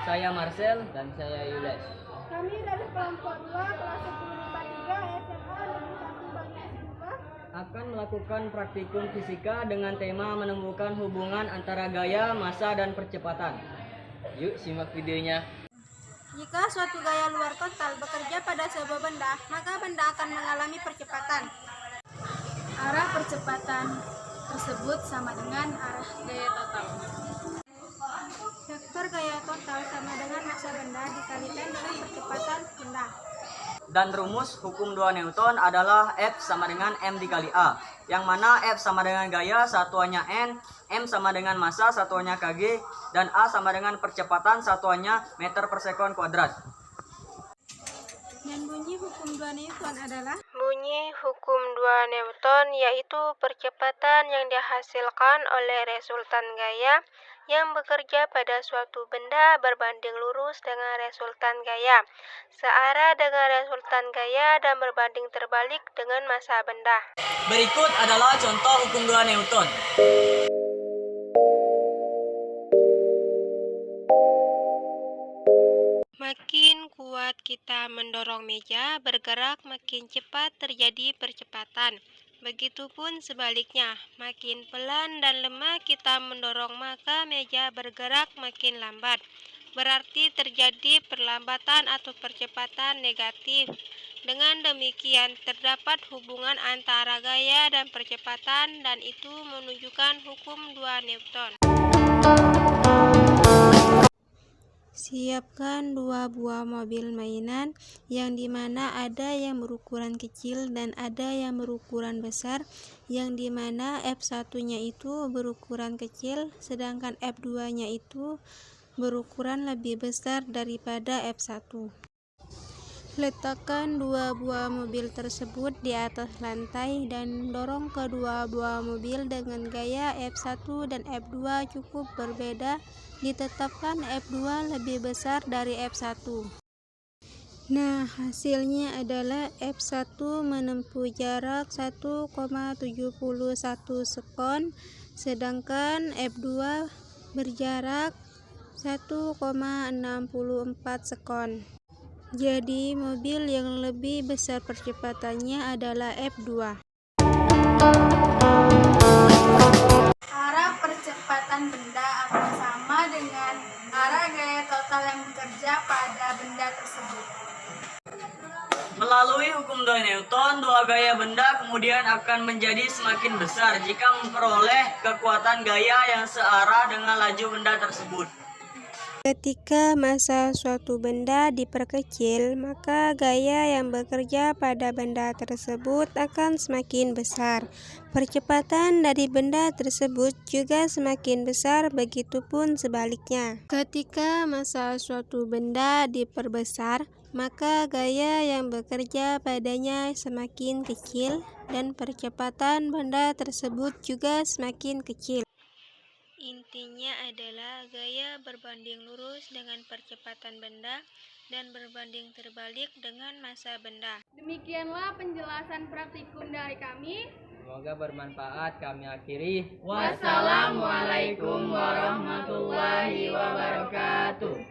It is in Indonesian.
Saya Marcel dan saya Yules. Kami dari kelompok 2 kelas 10 IPA 3 SMA Negeri 1 Banyumas Sidoarjo Akan melakukan praktikum fisika dengan tema menemukan hubungan antara gaya, massa, dan percepatan. Yuk simak videonya. Jika suatu gaya luar total bekerja pada sebuah benda, maka benda akan mengalami percepatan. Arah percepatan tersebut sama dengan arah gaya total. Vektor gaya total sama dengan massa benda dikalikan dengan percepatan benda. Dan rumus hukum 2 Newton adalah F sama dengan M dikali A, yang mana F sama dengan gaya satuannya N, M sama dengan massa satuannya kg, dan A sama dengan percepatan satuannya meter per sekon kuadrat. Dan bunyi hukum 2 Newton adalah Bunyi hukum 2 Newton yaitu percepatan yang dihasilkan oleh resultan gaya yang bekerja pada suatu benda berbanding lurus dengan resultan gaya, searah dengan resultan gaya dan berbanding terbalik dengan massa benda. Berikut adalah contoh hukum 2 Newton. Makin kuat kita mendorong meja bergerak, makin cepat terjadi percepatan. Begitupun sebaliknya, makin pelan dan lemah kita mendorong maka meja bergerak makin lambat. Berarti terjadi perlambatan atau percepatan negatif. Dengan demikian terdapat hubungan antara gaya dan percepatan dan itu menunjukkan hukum 2 Newton. Siapkan 2 buah mobil mainan yang dimana ada yang berukuran kecil dan ada yang berukuran besar, yang dimana F1-nya itu berukuran kecil sedangkan F2-nya itu berukuran lebih besar daripada F1. Letakkan 2 buah mobil tersebut di atas lantai dan dorong kedua buah mobil dengan gaya F1 dan F2 cukup berbeda. Ditetapkan F2 lebih besar dari F1. Nah, hasilnya adalah F1 menempuh jarak 1,71 sekon, sedangkan F2 berjarak 1,64 sekon. Jadi, mobil yang lebih besar percepatannya adalah F2. arah percepatan benda akan sama dengan arah gaya total yang bekerja pada benda tersebut. Melalui hukum 2 Newton, dua gaya benda kemudian akan menjadi semakin besar jika memperoleh kekuatan gaya yang searah dengan laju benda tersebut. Ketika massa suatu benda diperkecil, maka gaya yang bekerja pada benda tersebut akan semakin besar. Percepatan dari benda tersebut juga semakin besar, begitupun sebaliknya. Ketika massa suatu benda diperbesar, maka gaya yang bekerja padanya semakin kecil dan percepatan benda tersebut juga semakin kecil. Intinya adalah gaya berbanding lurus dengan percepatan benda dan berbanding terbalik dengan massa benda. Demikianlah penjelasan praktikum dari kami. Semoga bermanfaat. Kami akhiri. Wassalamualaikum warahmatullahi wabarakatuh.